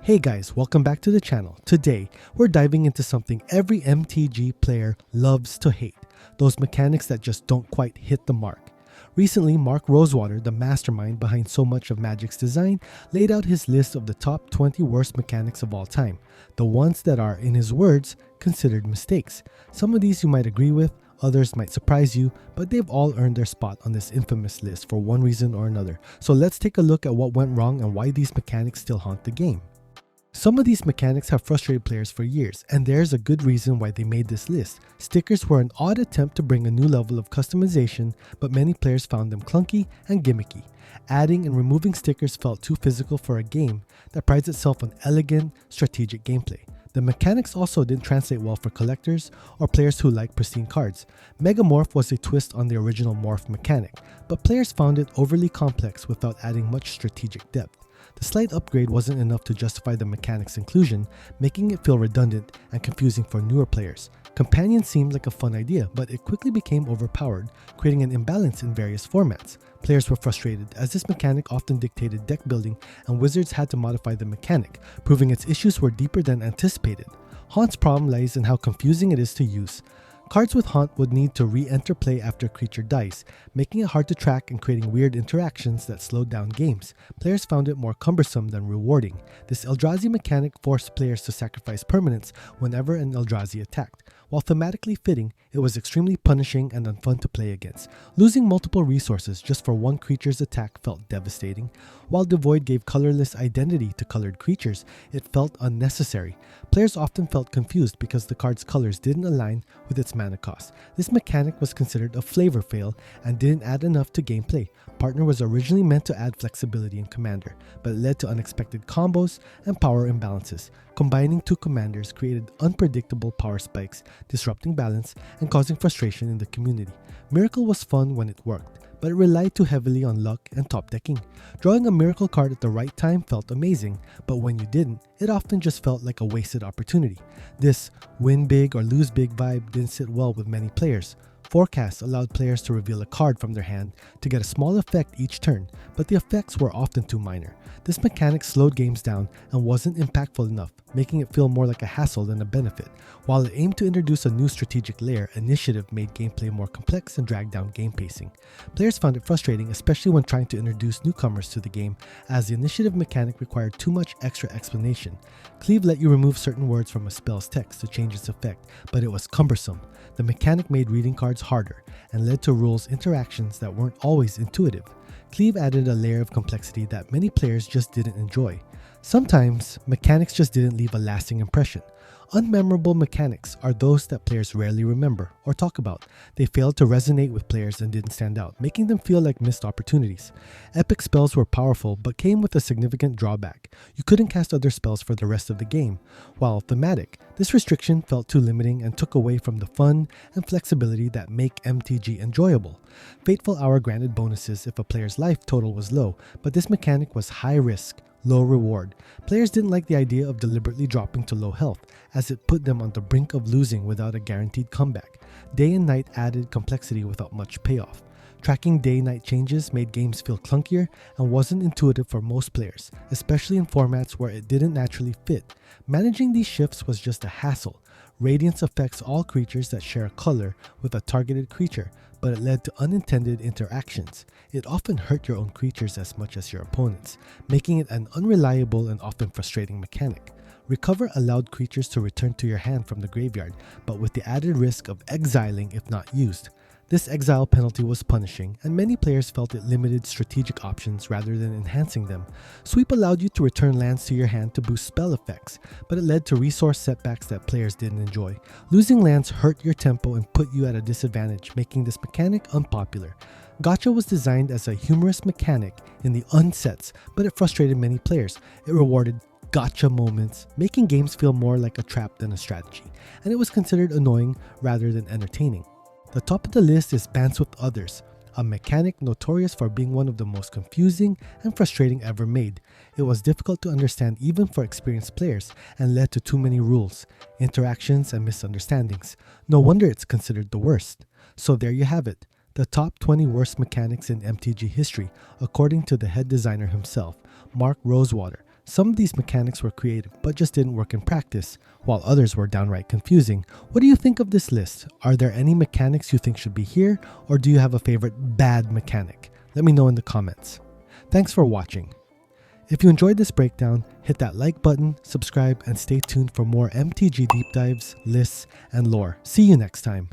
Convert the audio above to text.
Hey guys, welcome back to the channel. Today, we're diving into something every MTG player loves to hate, those mechanics that just don't quite hit the mark. Recently, Mark Rosewater, the mastermind behind so much of Magic's design, laid out his list of the top 20 worst mechanics of all time, the ones that are, in his words, considered mistakes. Some of these you might agree with, others might surprise you, but they've all earned their spot on this infamous list for one reason or another. So let's take a look at what went wrong and why these mechanics still haunt the game. Some of these mechanics have frustrated players for years, and there's a good reason why they made this list. Stickers were an odd attempt to bring a new level of customization, but many players found them clunky and gimmicky. Adding and removing stickers felt too physical for a game that prides itself on elegant, strategic gameplay. The mechanics also didn't translate well for collectors or players who like pristine cards. Megamorph was a twist on the original Morph mechanic, but players found it overly complex without adding much strategic depth. The slight upgrade wasn't enough to justify the mechanic's inclusion, making it feel redundant and confusing for newer players. Companion seemed like a fun idea, but it quickly became overpowered, creating an imbalance in various formats. Players were frustrated, as this mechanic often dictated deck building, and Wizards had to modify the mechanic, proving its issues were deeper than anticipated. Haunt's problem lies in how confusing it is to use. Cards with Haunt would need to re-enter play after a creature dies, making it hard to track and creating weird interactions that slowed down games. Players found it more cumbersome than rewarding. This Eldrazi mechanic forced players to sacrifice permanents whenever an Eldrazi attacked. While thematically fitting, it was extremely punishing and unfun to play against. Losing multiple resources just for one creature's attack felt devastating. While Devoid gave colorless identity to colored creatures, it felt unnecessary. Players often felt confused because the card's colors didn't align with its mana cost. This mechanic was considered a flavor fail and didn't add enough to gameplay. Partner was originally meant to add flexibility in Commander, but it led to unexpected combos and power imbalances. Combining two commanders created unpredictable power spikes, disrupting balance and causing frustration in the community. Miracle was fun when it worked, but it relied too heavily on luck and top decking. Drawing a miracle card at the right time felt amazing, but when you didn't, it often just felt like a wasted opportunity. This win big or lose big vibe didn't sit well with many players. Forecast allowed players to reveal a card from their hand to get a small effect each turn, but the effects were often too minor. This mechanic slowed games down and wasn't impactful enough, making it feel more like a hassle than a benefit. While it aimed to introduce a new strategic layer, Initiative made gameplay more complex and dragged down game pacing. Players found it frustrating, especially when trying to introduce newcomers to the game, as the Initiative mechanic required too much extra explanation. Cleave let you remove certain words from a spell's text to change its effect, but it was cumbersome. The mechanic made reading cards harder and led to rules interactions that weren't always intuitive. Cleave added a layer of complexity that many players just didn't enjoy. Sometimes, mechanics just didn't leave a lasting impression. Unmemorable mechanics are those that players rarely remember or talk about. They failed to resonate with players and didn't stand out, making them feel like missed opportunities. Epic spells were powerful but came with a significant drawback. You couldn't cast other spells for the rest of the game. While thematic, this restriction felt too limiting and took away from the fun and flexibility that make MTG enjoyable. Fateful Hour granted bonuses if a player's life total was low, but this mechanic was high risk, low reward. Players didn't like the idea of deliberately dropping to low health, as it put them on the brink of losing without a guaranteed comeback. Day and night added complexity without much payoff. Tracking day-night changes made games feel clunkier and wasn't intuitive for most players, especially in formats where it didn't naturally fit. Managing these shifts was just a hassle. Radiance affects all creatures that share a color with a targeted creature, but it led to unintended interactions. It often hurt your own creatures as much as your opponents, making it an unreliable and often frustrating mechanic. Recover allowed creatures to return to your hand from the graveyard, but with the added risk of exiling if not used. This exile penalty was punishing, and many players felt it limited strategic options rather than enhancing them. Sweep allowed you to return lands to your hand to boost spell effects, but it led to resource setbacks that players didn't enjoy. Losing lands hurt your tempo and put you at a disadvantage, making this mechanic unpopular. Gotcha was designed as a humorous mechanic in the unsets, but it frustrated many players. It rewarded gotcha moments, making games feel more like a trap than a strategy, and it was considered annoying rather than entertaining. The top of the list is Bands with Others, a mechanic notorious for being one of the most confusing and frustrating ever made. It was difficult to understand even for experienced players and led to too many rules, interactions, and misunderstandings. No wonder it's considered the worst. So there you have it, the top 20 worst mechanics in MTG history, according to the head designer himself, Mark Rosewater. Some of these mechanics were creative but just didn't work in practice, while others were downright confusing. What do you think of this list? Are there any mechanics you think should be here, or do you have a favorite bad mechanic? Let me know in the comments. Thanks for watching. If you enjoyed this breakdown, hit that like button, subscribe, and stay tuned for more MTG deep dives, lists, and lore. See you next time.